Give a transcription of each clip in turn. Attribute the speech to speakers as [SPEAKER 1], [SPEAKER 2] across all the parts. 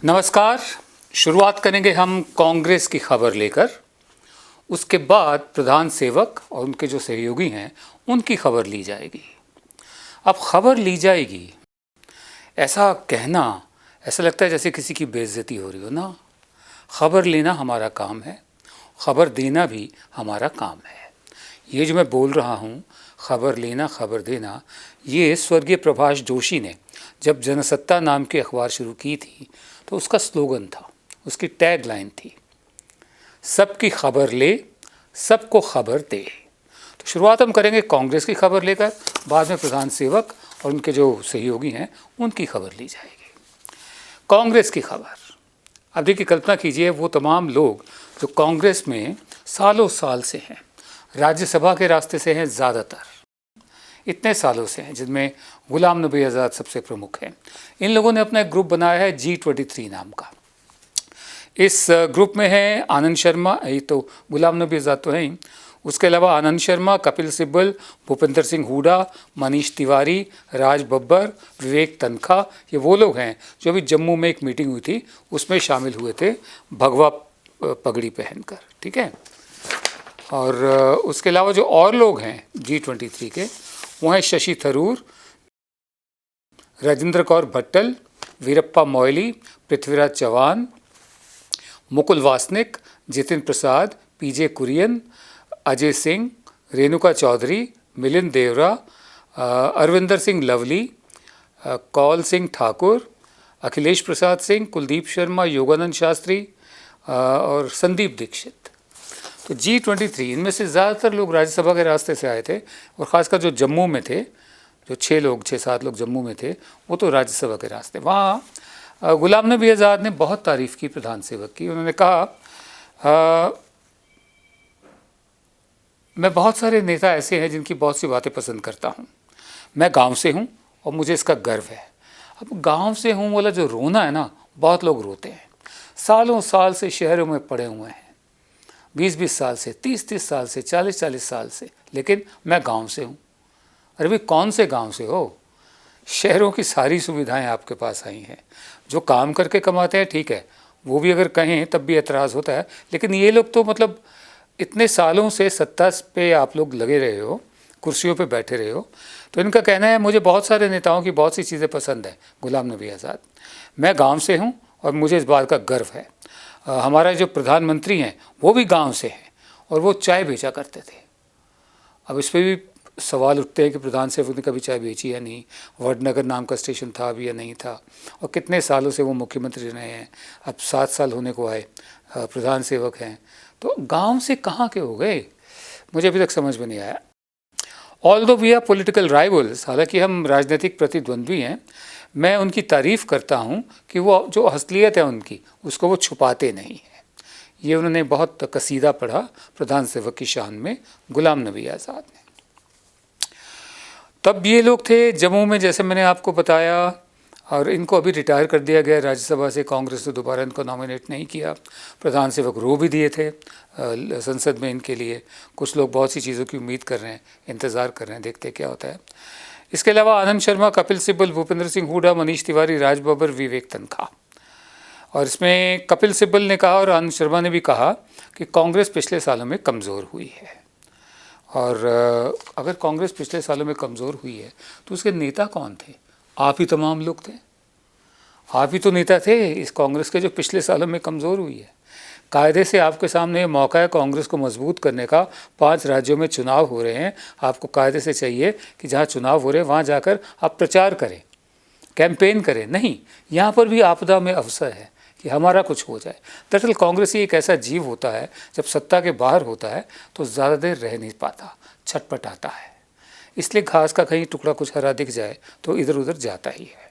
[SPEAKER 1] नमस्कार। शुरुआत करेंगे हम कांग्रेस की खबर लेकर, उसके बाद प्रधान सेवक और उनके जो सहयोगी हैं उनकी खबर ली जाएगी। अब खबर ली जाएगी ऐसा कहना ऐसा लगता है जैसे किसी की बेइज्जती हो रही हो ना। खबर लेना हमारा काम है, खबर देना भी हमारा काम है। ये जो मैं बोल रहा हूँ, खबर लेना खबर देना, ये स्वर्गीय प्रभाष जोशी ने जब जनसत्ता नाम की अखबार शुरू की थी तो उसका स्लोगन था, उसकी टैग लाइन थी, सबकी खबर ले सबको खबर दे। तो शुरुआत हम करेंगे कांग्रेस की खबर लेकर, बाद में प्रधान सेवक और उनके जो सहयोगी हैं उनकी खबर ली जाएगी। कांग्रेस की खबर, अब देखिए, कल्पना कीजिए वो तमाम लोग जो कांग्रेस में सालों साल से हैं, राज्यसभा के रास्ते से हैं, ज़्यादातर इतने सालों से हैं, जिनमें गुलाम नबी आज़ाद सबसे प्रमुख हैं। इन लोगों ने अपना एक ग्रुप बनाया है G23 नाम का। इस ग्रुप में है आनंद शर्मा, ये तो गुलाम नबी आज़ाद तो हैं ही, उसके अलावा आनंद शर्मा, कपिल सिब्बल, भूपेंद्र सिंह हुड्डा, मनीष तिवारी, राज बब्बर, विवेक तनखा, ये वो लोग हैं जो अभी जम्मू में एक मीटिंग हुई थी उसमें शामिल हुए थे भगवा पगड़ी पहनकर, ठीक है। और उसके अलावा जो और लोग हैं G23 के, वो हैं शशि थरूर, राजेंद्र कौर भट्टल, वीरप्पा मोइली, पृथ्वीराज चौहान, मुकुल वासनिक, जितिन प्रसाद, पीजे कुरियन, अजय सिंह, रेणुका चौधरी, मिलिंद देवरा, अरविंदर सिंह लवली, कौल सिंह ठाकुर, अखिलेश प्रसाद सिंह, कुलदीप शर्मा, योगानंद शास्त्री और संदीप दीक्षित। तो G23, इनमें से ज़्यादातर लोग राज्यसभा के रास्ते से आए थे, और ख़ासकर जो जम्मू में थे, जो 6-7 लोग जम्मू में थे, वो तो राज्यसभा के रास्ते। वहाँ गुलाम नबी आज़ाद ने बहुत तारीफ़ की प्रधान सेवक की। उन्होंने कहा, मैं बहुत सारे नेता ऐसे हैं जिनकी बहुत सी बातें पसंद करता हूँ, मैं गांव से हूँ और मुझे इसका गर्व है। अब गांव से हूँ वाला जो रोना है ना, बहुत लोग रोते हैं, सालों साल से शहरों में पड़े हुए हैं, 20-20 साल से, 30-30 साल से, 40-40 साल से, लेकिन मैं गांव से हूँ। अरे भाई, कौन से गांव से हो? शहरों की सारी सुविधाएं आपके पास आई हैं। जो काम करके कमाते हैं ठीक है, वो भी अगर कहें तब भी एतराज़ होता है, लेकिन ये लोग तो मतलब इतने सालों से सत्ता पे आप लोग लगे रहे हो, कुर्सियों पे बैठे रहे हो, तो इनका कहना है मुझे बहुत सारे नेताओं की बहुत सी चीज़ें पसंद है, गुलाम नबी आज़ाद, मैं गाँव से हूँ और मुझे इस बात का गर्व है। हमारा जो प्रधानमंत्री हैं वो भी गांव से हैं और वो चाय बेचा करते थे। अब इस पर भी सवाल उठते हैं कि प्रधान सेवक ने कभी चाय बेची या नहीं, वडनगर नाम का स्टेशन था भी या नहीं था, और कितने सालों से वो मुख्यमंत्री रहे हैं, अब 7 साल होने को आए, प्रधान सेवक हैं, तो गांव से कहाँ के हो गए, मुझे अभी तक समझ में नहीं आया। Although we are political rivals, हालांकि हम राजनीतिक प्रतिद्वंद्वी हैं, मैं उनकी तारीफ़ करता हूं कि वो जो असलियत है उनकी, उसको वो छुपाते नहीं हैं। ये उन्होंने बहुत कसीदा पढ़ा प्रधान सेवक की शान में, गुलाम नबी आज़ाद ने। तब ये लोग थे जम्मू में, जैसे मैंने आपको बताया, और इनको अभी रिटायर कर दिया गया राज्यसभा से, कांग्रेस ने दोबारा इनको नॉमिनेट नहीं किया। प्रधान सेवक रो भी दिए थे संसद में इनके लिए। कुछ लोग बहुत सी चीज़ों की उम्मीद कर रहे हैं, इंतज़ार कर रहे हैं, देखते क्या होता है। इसके अलावा आनंद शर्मा, कपिल सिब्बल, भूपेंद्र सिंह हुड्डा, मनीष तिवारी, राज बब्बर, विवेक तनखा। और इसमें कपिल सिब्बल ने कहा और आनंद शर्मा ने भी कहा कि कांग्रेस पिछले सालों में कमज़ोर हुई है, और अगर कांग्रेस पिछले सालों में कमज़ोर हुई है तो उसके नेता कौन थे? आप ही तमाम लोग थे, आप ही तो नेता थे इस कांग्रेस के जो पिछले सालों में कमज़ोर हुई है। कायदे से आपके सामने मौका है कांग्रेस को मजबूत करने का। 5 राज्यों में चुनाव हो रहे हैं, आपको कायदे से चाहिए कि जहाँ चुनाव हो रहे हैं वहाँ जाकर आप प्रचार करें, कैंपेन करें। नहीं, यहाँ पर भी आपदा में अवसर है कि हमारा कुछ हो जाए। दरअसल कांग्रेस ही एक ऐसा जीव होता है, जब सत्ता के बाहर होता है तो ज़्यादा देर रह नहीं पाता, छटपटाता है। इसलिए घास का कहीं टुकड़ा कुछ हरा दिख जाए तो इधर उधर जाता ही है।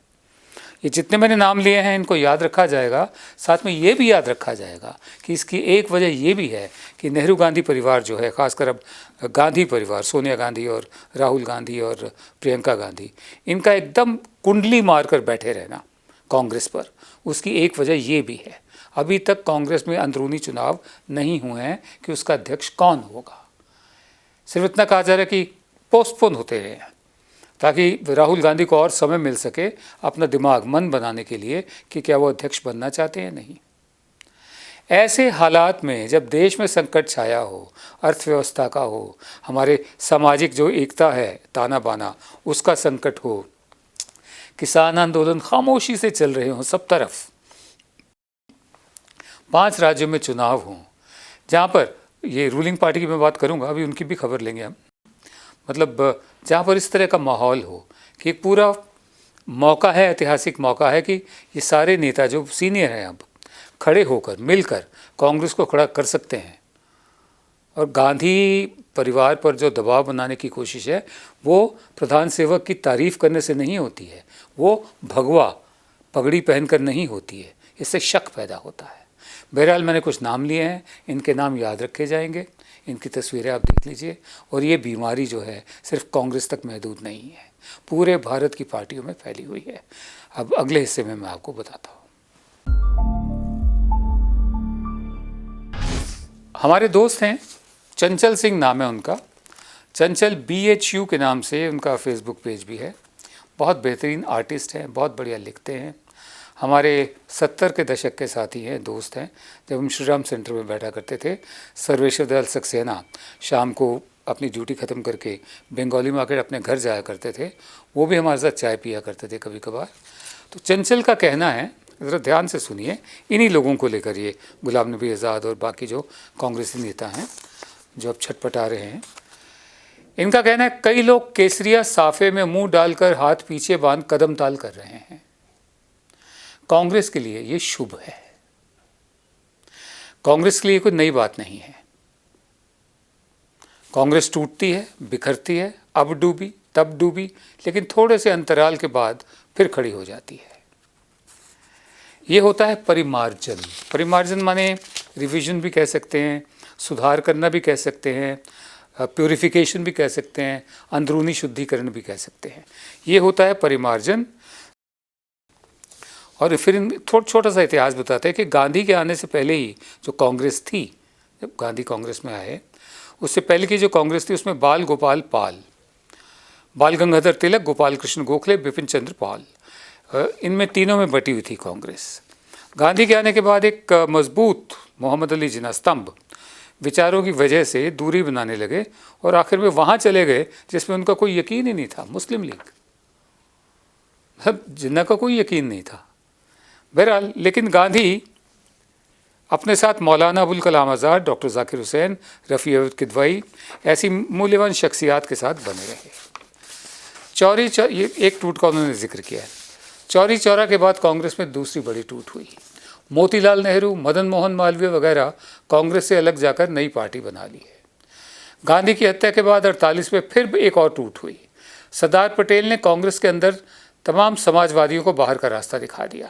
[SPEAKER 1] ये जितने मैंने नाम लिए हैं इनको याद रखा जाएगा। साथ में ये भी याद रखा जाएगा कि इसकी एक वजह ये भी है कि नेहरू गांधी परिवार जो है, ख़ासकर अब गांधी परिवार, सोनिया गांधी और राहुल गांधी और प्रियंका गांधी, इनका एकदम कुंडली मारकर बैठे रहना कांग्रेस पर, उसकी एक वजह ये भी है। अभी तक कांग्रेस में अंदरूनी चुनाव नहीं हुए हैं कि उसका अध्यक्ष कौन होगा। सिर्फ इतना कहा जा रहा है कि पोस्टपोन होते रहे हैं। ताकि राहुल गांधी को और समय मिल सके अपना दिमाग मन बनाने के लिए कि क्या वो अध्यक्ष बनना चाहते हैं नहीं। ऐसे हालात में जब देश में संकट छाया हो, अर्थव्यवस्था का हो, हमारे सामाजिक जो एकता है ताना बाना उसका संकट हो, किसान आंदोलन खामोशी से चल रहे हों सब तरफ, 5 राज्यों में चुनाव हों, जहाँ पर ये रूलिंग पार्टी की मैं बात करूँगा, अभी उनकी भी खबर लेंगे हम, मतलब जहाँ पर इस तरह का माहौल हो कि एक पूरा मौका है, ऐतिहासिक मौका है कि ये सारे नेता जो सीनियर हैं अब खड़े होकर मिलकर कांग्रेस को खड़ा कर सकते हैं। और गांधी परिवार पर जो दबाव बनाने की कोशिश है वो प्रधान सेवक की तारीफ करने से नहीं होती है, वो भगवा पगड़ी पहनकर नहीं होती है, इससे शक पैदा होता है। बहरहाल मैंने कुछ नाम लिए हैं, इनके नाम याद रखे जाएंगे, इनकी तस्वीरें आप देख लीजिए। और ये बीमारी जो है सिर्फ कांग्रेस तक महदूद नहीं है, पूरे भारत की पार्टियों में फैली हुई है। अब अगले हिस्से में मैं आपको बताता हूँ। हमारे दोस्त हैं, चंचल सिंह नाम है उनका, चंचल BHU के नाम से उनका फेसबुक पेज भी है। बहुत बेहतरीन आर्टिस्ट हैं, बहुत बढ़िया लिखते हैं। हमारे 70 के दशक के साथी हैं, दोस्त हैं। जब हम श्री राम सेंटर में बैठा करते थे, सर्वेश्वर दयाल सक्सेना शाम को अपनी ड्यूटी ख़त्म करके बंगाली मार्केट अपने घर जाया करते थे, वो भी हमारे साथ चाय पिया करते थे कभी कभार। तो चंचल का कहना है, ज़रा ध्यान से सुनिए, इन्हीं लोगों को लेकर, ये गुलाम नबी आज़ाद और बाकी जो कांग्रेसी नेता हैं जो अब छटपटा रहे हैं, इनका कहना है कई लोग केसरिया साफे में मुंह डालकर हाथ पीछे बांध कदम ताल कर रहे हैं। कांग्रेस के लिए ये शुभ है, कांग्रेस के लिए कोई नई बात नहीं है। कांग्रेस टूटती है, बिखरती है, अब डूबी तब डूबी, लेकिन थोड़े से अंतराल के बाद फिर खड़ी हो जाती है। ये होता है परिमार्जन। परिमार्जन माने रिवीजन भी कह सकते हैं, सुधार करना भी कह सकते हैं, प्यूरिफिकेशन भी कह सकते हैं, अंदरूनी शुद्धिकरण भी कह सकते हैं। ये होता है परिमार्जन। और फिर छोटा सा इतिहास बताते हैं कि गांधी के आने से पहले ही जो कांग्रेस थी, जब गांधी कांग्रेस में आए, उससे पहले की जो कांग्रेस थी उसमें बाल गोपाल पाल, बाल गंगाधर तिलक, गोपाल कृष्ण गोखले, बिपिन चंद्र पाल, इनमें तीनों में बटी हुई थी कांग्रेस। गांधी के आने के बाद एक मजबूत मोहम्मद अली जिन्ना स्तंभ विचारों की वजह से दूरी बनाने लगे और आखिर में वहाँ चले गए जिसमें उनका कोई यकीन ही नहीं था, मुस्लिम लीग। अब जिन्ना का कोई यकीन नहीं था। बहरहाल, लेकिन गांधी अपने साथ मौलाना अबुल कलाम आज़ाद, डॉक्टर जाकिर हुसैन, रफ़ी अहमद किदवाई, ऐसी मूल्यवान शख्सियात के साथ बने रहे। ये एक टूट का उन्होंने जिक्र किया है। चौरी चौरा के बाद कांग्रेस में दूसरी बड़ी टूट हुई। मोतीलाल नेहरू, मदन मोहन मालवीय वगैरह कांग्रेस से अलग जाकर नई पार्टी बना ली है। गांधी की हत्या के बाद 48 में फिर एक और टूट हुई। सरदार पटेल ने कांग्रेस के अंदर तमाम समाजवादियों को बाहर का रास्ता दिखा दिया।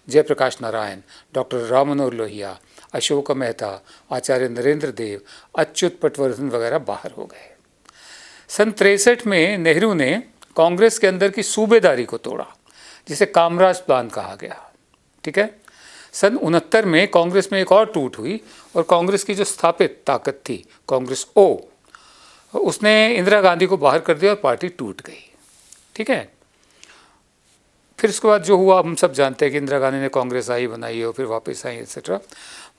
[SPEAKER 1] जयप्रकाश नारायण, डॉक्टर राम मनोहर लोहिया, अशोक मेहता, आचार्य नरेंद्र देव, अच्युत पटवर्धन वगैरह बाहर हो गए। सन 63 में नेहरू ने कांग्रेस के अंदर की सूबेदारी को तोड़ा, जिसे कामराज प्लान कहा गया। ठीक है। सन 69 में कांग्रेस में एक और टूट हुई और कांग्रेस की जो स्थापित ताकत थी कांग्रेस ओ, उसने इंदिरा गांधी को बाहर कर दिया और पार्टी टूट गई। ठीक है। फिर उसके बाद जो हुआ हम सब जानते हैं कि इंदिरा गांधी ने कांग्रेस आई बनाई और फिर वापस आई एक्सेट्रा।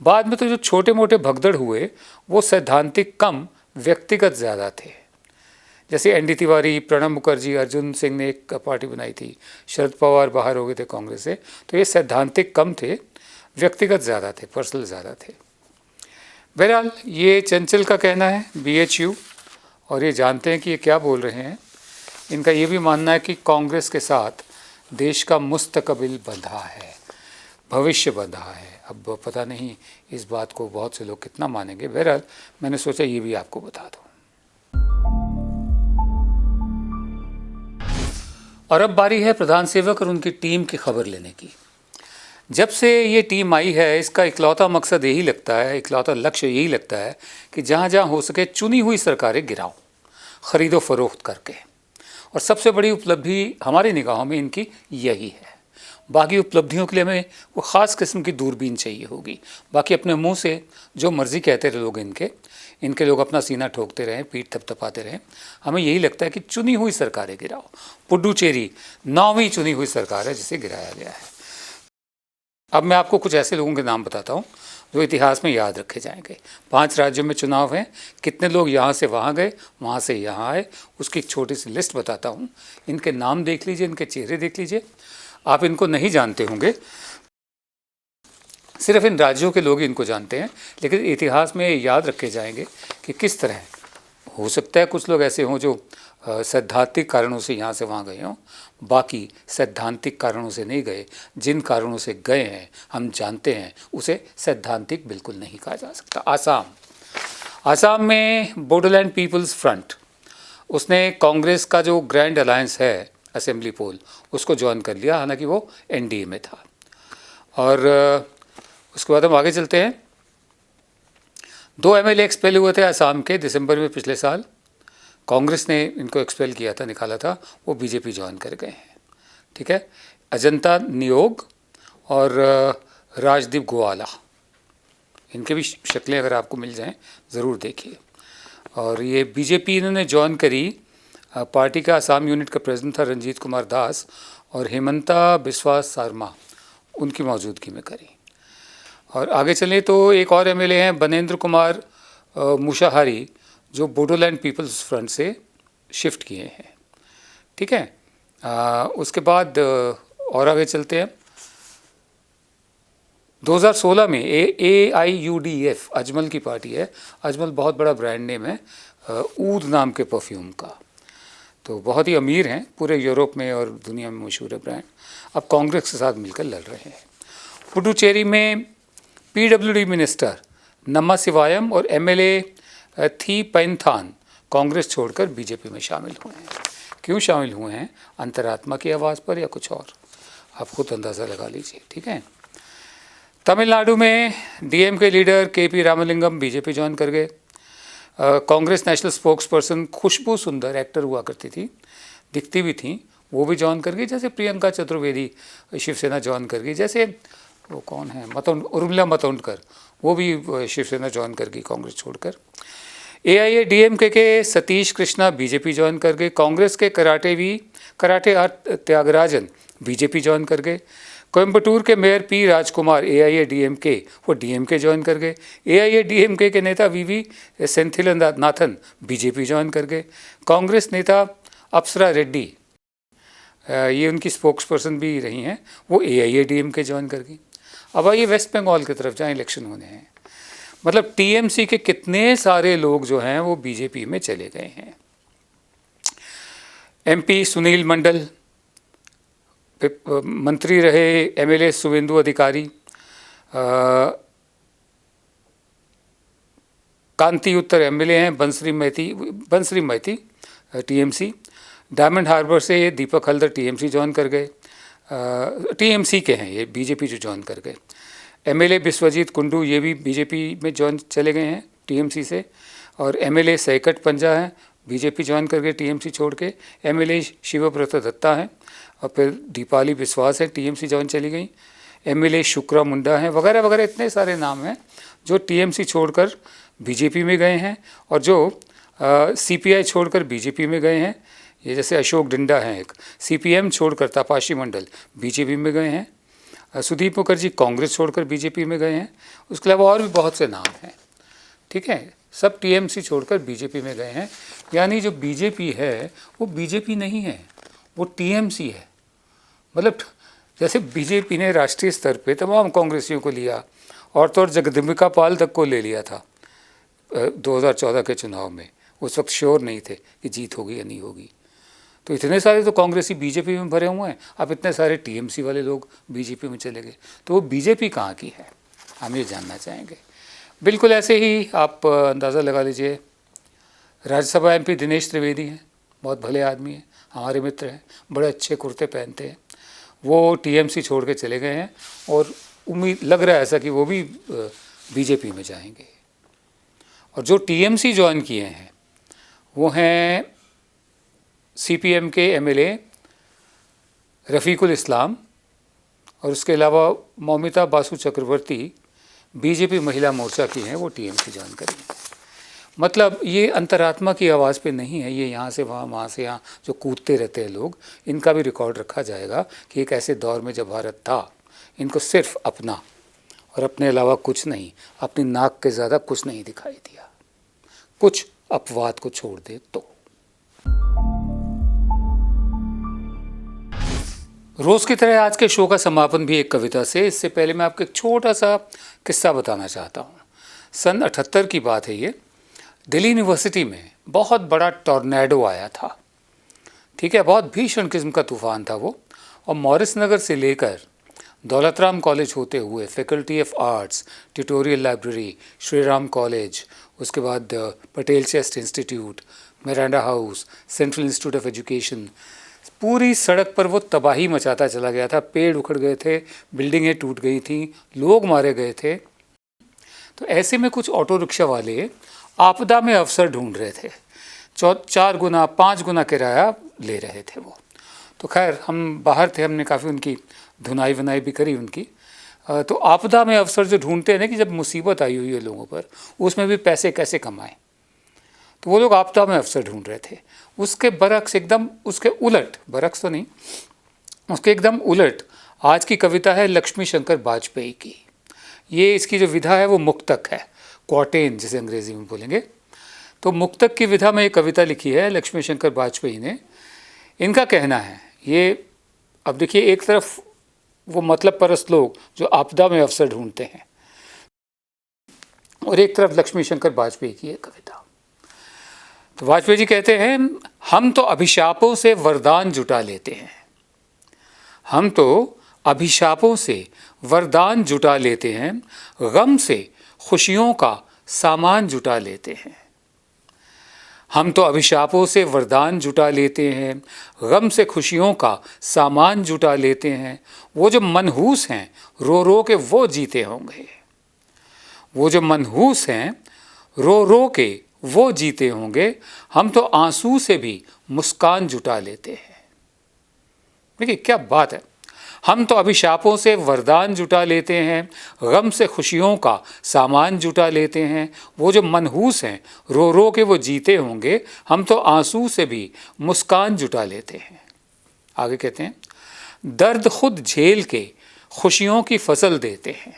[SPEAKER 1] बाद में तो जो छोटे मोटे भगदड़ हुए वो सैद्धांतिक कम, व्यक्तिगत ज़्यादा थे। जैसे ND तिवारी, प्रणब मुखर्जी, अर्जुन सिंह ने एक पार्टी बनाई थी, शरद पवार बाहर हो गए थे कांग्रेस से। तो ये सैद्धांतिक कम थे, व्यक्तिगत ज़्यादा थे, पर्सनल ज़्यादा थे। बहरहाल, ये चंचल का कहना है, BHU, और ये जानते हैं कि ये क्या बोल रहे हैं। इनका ये भी मानना है कि कांग्रेस के साथ देश का मुस्तकबिल बंधा है, भविष्य बंधा है। अब पता नहीं इस बात को बहुत से लोग कितना मानेंगे। बहरहाल, मैंने सोचा ये भी आपको बता दूँ। और अब बारी है प्रधान सेवक और उनकी टीम की खबर लेने की। जब से ये टीम आई है, इसका इकलौता मकसद यही लगता है, इकलौता लक्ष्य यही लगता है कि जहाँ जहाँ हो सके चुनी हुई सरकारें गिराओ, ख़रीदो फरोख्त करके। और सबसे बड़ी उपलब्धि हमारी निगाहों में इनकी यही है। बाकी उपलब्धियों के लिए हमें वो ख़ास किस्म की दूरबीन चाहिए होगी। बाकी अपने मुंह से जो मर्ज़ी कहते रहे लोग, इनके लोग अपना सीना ठोकते रहें, पीठ थपथपाते रहें। हमें यही लगता है कि चुनी हुई सरकारें गिराओ। पुडुचेरी 9वीं चुनी हुई सरकार है जिसे गिराया गया है। अब मैं आपको कुछ ऐसे लोगों के नाम बताता हूँ जो इतिहास में याद रखे जाएंगे। 5 राज्यों में चुनाव हैं, कितने लोग यहाँ से वहाँ गए, वहाँ से यहाँ आए, उसकी एक छोटी सी लिस्ट बताता हूँ। इनके नाम देख लीजिए, इनके चेहरे देख लीजिए। आप इनको नहीं जानते होंगे, सिर्फ इन राज्यों के लोग इनको जानते हैं, लेकिन इतिहास में याद रखे जाएंगे कि किस तरह हो सकता है कुछ लोग ऐसे हों जो सैद्धांतिक कारणों से यहाँ से वहाँ गए हों, बाकी सैद्धांतिक कारणों से नहीं गए। जिन कारणों से गए हैं हम जानते हैं, उसे सैद्धांतिक बिल्कुल नहीं कहा जा सकता। आसाम में बोडोलैंड पीपल्स फ्रंट, उसने कांग्रेस का जो ग्रैंड अलायंस है असेंबली पोल, उसको ज्वाइन कर लिया, हालांकि वो एनडीए में था। और उसके बाद हम आगे चलते हैं। 2 एमएलए एक्सपेल हुए थे आसाम के दिसंबर में पिछले साल। कांग्रेस ने इनको एक्सपेल किया था, निकाला था, वो बीजेपी ज्वाइन कर गए हैं। ठीक है, अजंता नियोग और राजदीप गोवाला, इनके भी शक्लें अगर आपको मिल जाएं ज़रूर देखिए। और ये बीजेपी इन्होंने ज्वाइन करी, पार्टी का आसाम यूनिट का प्रेसिडेंट था रंजीत कुमार दास, और हेमंता बिस्वा शर्मा उनकी मौजूदगी में करी। और आगे चलें तो एक और एमएलए हैं बनेंद्र कुमार मुशाहारी, जो बोडोलैंड पीपल्स फ्रंट से शिफ्ट किए हैं। ठीक है, उसके बाद और आगे चलते हैं। 2016 में AIUDF, अजमल की पार्टी है। अजमल बहुत बड़ा ब्रांड नेम है ऊद नाम के परफ्यूम का, तो बहुत ही अमीर हैं, पूरे यूरोप में और दुनिया में मशहूर है ब्रांड। अब कांग्रेस के साथ मिलकर लड़ रहे हैं। पुडुचेरी में PWD मिनिस्टर नमसिवायम और एमएलए थी पैनथान कांग्रेस छोड़कर बीजेपी में शामिल हुए हैं। क्यों शामिल हुए हैं, अंतरात्मा की आवाज़ पर या कुछ और, आप खुद अंदाज़ा लगा लीजिए। ठीक है, तमिलनाडु में DMK leader KP Ramalingam BJP join कर गए। कांग्रेस नेशनल स्पोक्स पर्सन खुशबू सुंदर, एक्टर हुआ करती थी, दिखती भी थी, वो भी ज्वाइन कर गई। जैसे प्रियंका चतुर्वेदी शिवसेना ज्वाइन कर गई, जैसे वो कौन है उर्मिला मातोंडकर, वो भी शिवसेना ज्वाइन कर गई कांग्रेस छोड़कर। AIADMK के सतीश कृष्णा बीजेपी ज्वाइन कर गए। कांग्रेस के कराटे त्यागराजन बीजेपी ज्वाइन कर गए। कोयम्बटूर के मेयर P राजकुमार AIADMK, वो DMK ज्वाइन कर गए। AIADMK के नेता VV सेंथिलनाथन बीजेपी ज्वाइन कर गए। कांग्रेस नेता अप्सरा रेड्डी, ये उनकी स्पोक्स पर्सन भी रही हैं, वो AIADMK ज्वाइन कर गई। अब आइए वेस्ट बंगाल की तरफ, जहाँ इलेक्शन होने हैं। मतलब TMC के कितने सारे लोग जो हैं वो बीजेपी में चले गए हैं। MP सुनील मंडल मंत्री रहे, MLA शुभेंदु अधिकारी, कांति उत्तर MLA हैं बंसरी मैती TMC। डायमंड हार्बर से दीपक हल्दर TMC ज्वाइन कर गए, TMC के हैं ये, बीजेपी जो ज्वाइन कर गए। MLA विश्वजीत कुंडू, ये भी बीजेपी में ज्वाइन चले गए हैं TMC से। और MLA सैकट पंजा हैं, बीजेपी ज्वाइन कर गए TMC छोड़ के। MLA शिवव्रत दत्ता हैं, और फिर दीपाली विश्वास है, TMC ज्वाइन चली गई। MLA शुक्रा मुंडा हैं, वगैरह वगैरह, इतने सारे नाम हैं जो TMC छोड़कर बीजेपी में गए हैं, और जो CPI छोड़कर बीजेपी में गए हैं। ये जैसे अशोक डिंडा हैं एक, CPM छोड़कर तपाशी मंडल बीजेपी में गए हैं। सुदीप मुखर्जी कांग्रेस छोड़कर बीजेपी में गए हैं। उसके अलावा और भी बहुत से नाम हैं। ठीक है, सब TMC छोड़कर बीजेपी में गए हैं। यानी जो बीजेपी है वो बीजेपी नहीं है, वो TMC है। मतलब जैसे बीजेपी ने राष्ट्रीय स्तर पे तमाम कांग्रेसियों को लिया, और तो और जगदम्बिका पाल तक को ले लिया था 2014 के चुनाव में। उस वक्त श्योर नहीं थे कि जीत होगी या नहीं होगी। तो इतने सारे तो कांग्रेसी बीजेपी में भरे हुए हैं, अब इतने सारे TMC वाले लोग बीजेपी में चले गए, तो वो बीजेपी कहाँ की है, हम ये जानना चाहेंगे। बिल्कुल ऐसे ही आप अंदाज़ा लगा लीजिए। राज्यसभा MP दिनेश त्रिवेदी हैं, बहुत भले आदमी हैं, हमारे मित्र हैं, बड़े अच्छे कुर्ते पहनते हैं। वो TMC छोड़ के चले गए हैं, और उम्मीद लग रहा है ऐसा कि वो भी बीजेपी में जाएंगे। और जो TMC ज्वाइन किए हैं वो हैं CPM के MLA रफ़ीकुल इस्लाम, और उसके अलावा मौमिता बासु चक्रवर्ती बीजेपी महिला मोर्चा की हैं, वो टीएमसी ज्वाइन करेंगी। मतलब ये अंतरात्मा की आवाज़ पे नहीं है, ये यहाँ से वहाँ से यहाँ जो कूदते रहते हैं लोग, इनका भी रिकॉर्ड रखा जाएगा कि एक ऐसे दौर में जब भारत था, इनको सिर्फ अपना और अपने अलावा कुछ नहीं, अपनी नाक के ज़्यादा कुछ नहीं दिखाई दिया, कुछ अपवाद को छोड़ दे तो। रोज़ की तरह आज के शो का समापन भी एक कविता से। इससे पहले मैं आपको एक छोटा सा किस्सा बताना चाहता हूँ। सन 78 की बात है ये। दिल्ली यूनिवर्सिटी में बहुत बड़ा टॉर्नेडो आया था, ठीक है, बहुत भीषण किस्म का तूफान था वो, और मॉरिस नगर से लेकर दौलत राम कॉलेज होते हुए faculty of arts, tutorial library, Shri Ram college, उसके बाद Patel chest institute, Miranda house, central institute of education, पूरी सड़क पर वो तबाही मचाता चला गया था। पेड़ उखड़ गए थे, बिल्डिंगें टूट गई थी, लोग मारे गए थे। तो ऐसे में कुछ ऑटो रिक्शा वाले आपदा में अवसर ढूंढ रहे थे, 4 गुना 5 गुना किराया ले रहे थे वो। तो खैर हम बाहर थे, हमने काफ़ी उनकी धुनाई वनाई भी करी उनकी। तो आपदा में अवसर जो ढूंढते हैं ना कि जब मुसीबत आई हुई है लोगों पर, उसमें भी पैसे कैसे कमाएं, तो वो लोग आपदा में अवसर ढूंढ रहे थे। उसके बरक्स एकदम उसके उलट, बरक्स तो नहीं, उसके एकदम उलट आज की कविता है लक्ष्मी शंकर वाजपेयी की। ये इसकी जो विधा है वो मुक्तक है, क्वाटेन जिसे अंग्रेजी में बोलेंगे। तो मुक्तक की विधा में एक कविता लिखी है लक्ष्मी शंकर वाजपेयी ने। इनका कहना है ये, अब देखिए, एक तरफ वो मतलब परस्त लोग जो आपदा में अवसर ढूंढते हैं और एक तरफ लक्ष्मी शंकर वाजपेयी की एक कविता। तो वाजपेयी जी कहते हैं, हम तो अभिशापों से वरदान जुटा लेते हैं, हम तो अभिशापों से वरदान जुटा लेते हैं, गम से खुशियों का सामान जुटा लेते हैं। हम तो अभिशापों से वरदान जुटा लेते हैं, गम से खुशियों का सामान जुटा लेते हैं। वो जो मनहूस हैं रो रो के वो जीते होंगे, वो जो मनहूस हैं रो रो के वो जीते होंगे। हम तो आंसू से भी मुस्कान जुटा लेते हैं। देखिए क्या बात है। हम तो अभिशापों से वरदान जुटा लेते हैं, गम से खुशियों का सामान जुटा लेते हैं। वो जो मनहूस हैं रो रो के वो जीते होंगे। हम तो आंसू से भी मुस्कान जुटा लेते हैं। आगे कहते हैं, दर्द खुद झेल के खुशियों की फसल देते हैं,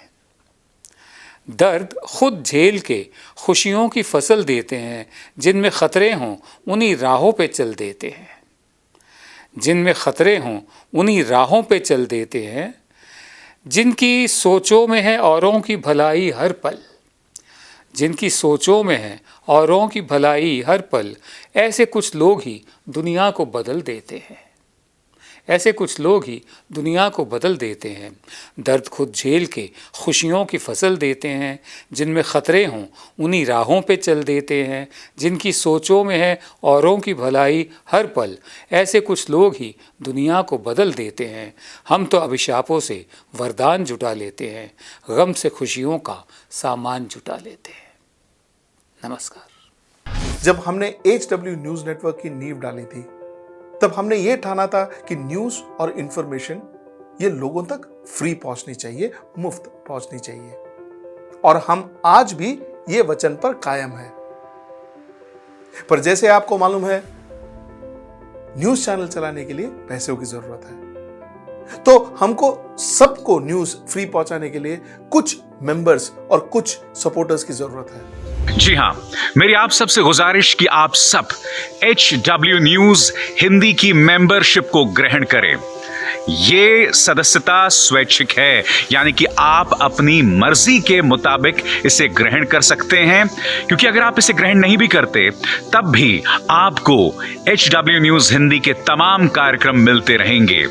[SPEAKER 1] दर्द खुद झेल के खुशियों की फसल देते हैं। जिनमें ख़तरे हों उन्हीं राहों पे चल देते हैं, जिनमें ख़तरे हों उन्हीं राहों पे चल देते हैं। जिनकी सोचों में है औरों की भलाई हर पल, जिनकी सोचों में है औरों की भलाई हर पल। ऐसे कुछ लोग ही दुनिया को बदल देते हैं, ऐसे कुछ लोग ही दुनिया को बदल देते हैं। दर्द खुद झेल के खुशियों की फसल देते हैं। जिनमें ख़तरे हों उन्हीं राहों पे चल देते हैं। जिनकी सोचों में है औरों की भलाई हर पल। ऐसे कुछ लोग ही दुनिया को बदल देते हैं। हम तो अभिशापों से वरदान जुटा लेते हैं, गम से खुशियों का सामान जुटा लेते हैं। नमस्कार।
[SPEAKER 2] जब हमने HW न्यूज़ नेटवर्क की नींव डाली थी, तब हमने ये ठाना था कि न्यूज़ और इंफॉर्मेशन ये लोगों तक फ्री पहुंचनी चाहिए, मुफ्त पहुंचनी चाहिए, और हम आज भी ये वचन पर कायम हैं। पर जैसे आपको मालूम है, न्यूज़ चैनल चलाने के लिए पैसों की जरूरत है, तो हमको सबको न्यूज़ फ्री पहुंचाने के लिए कुछ मेंबर्स और कुछ सपोर्टर्स की जरूरत है।
[SPEAKER 3] जी हाँ, मेरी आप सबसे गुजारिश कि आप सब HW न्यूज़ हिंदी की मेंबरशिप को ग्रहण करें। ये सदस्यता स्वैच्छिक है, यानी कि आप अपनी मर्जी के मुताबिक इसे ग्रहण कर सकते हैं, क्योंकि अगर आप इसे ग्रहण नहीं भी करते तब भी आपको HW न्यूज़ हिंदी के तमाम कार्यक्रम मिलते रहेंगे।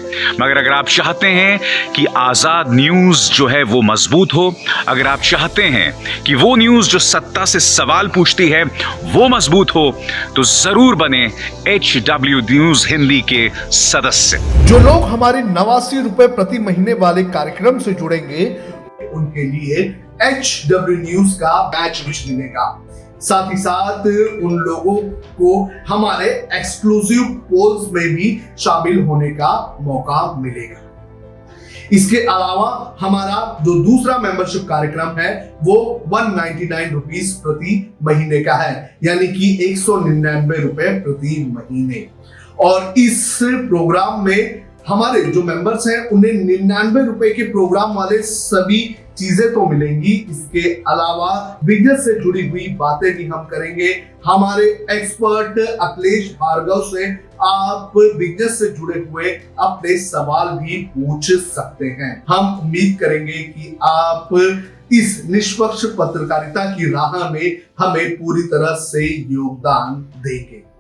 [SPEAKER 3] मगर अगर आप चाहते हैं कि आज़ाद न्यूज़ जो है वो मजबूत हो, अगर आप चाहते हैं कि वो न्यूज़ जो सत्ता से सवाल पूछती है वो मजबूत हो, तो जरूर बने HW न्यूज़ हिंदी के सदस्य।
[SPEAKER 4] जो लोग हमारे 89 रुपए प्रति महीने वाले कार्यक्रम से जुड़ेंगे, उनके लिए HW न्यूज़ का बैच विश मिलेगा। साथ ही साथ उन लोगों को हमारे एक्सक्लूसिव पोल्स में भी शामिल होने का मौका मिलेगा। इसके अलावा हमारा जो दूसरा मेंबरशिप कार्यक्रम है वो 199 रुपीस प्रति महीने का है, यानी कि 199 रुपए प्रति महीने। और इस प्रोग्राम में हमारे जो मेंबर्स हैं उन्हें 99 रुपए के प्रोग्राम वाले सभी चीजें तो मिलेंगी। इसके अलावा बिजनेस से जुड़ी हुई बातें भी हम करेंगे। हमारे एक्सपर्ट अखिलेश भार्गव से आप बिजनेस से जुड़े हुए अपने सवाल भी पूछ सकते हैं। हम उम्मीद करेंगे कि आप इस निष्पक्ष पत्रकारिता की राह में हमें पूरी तरह से योगदान देंगे।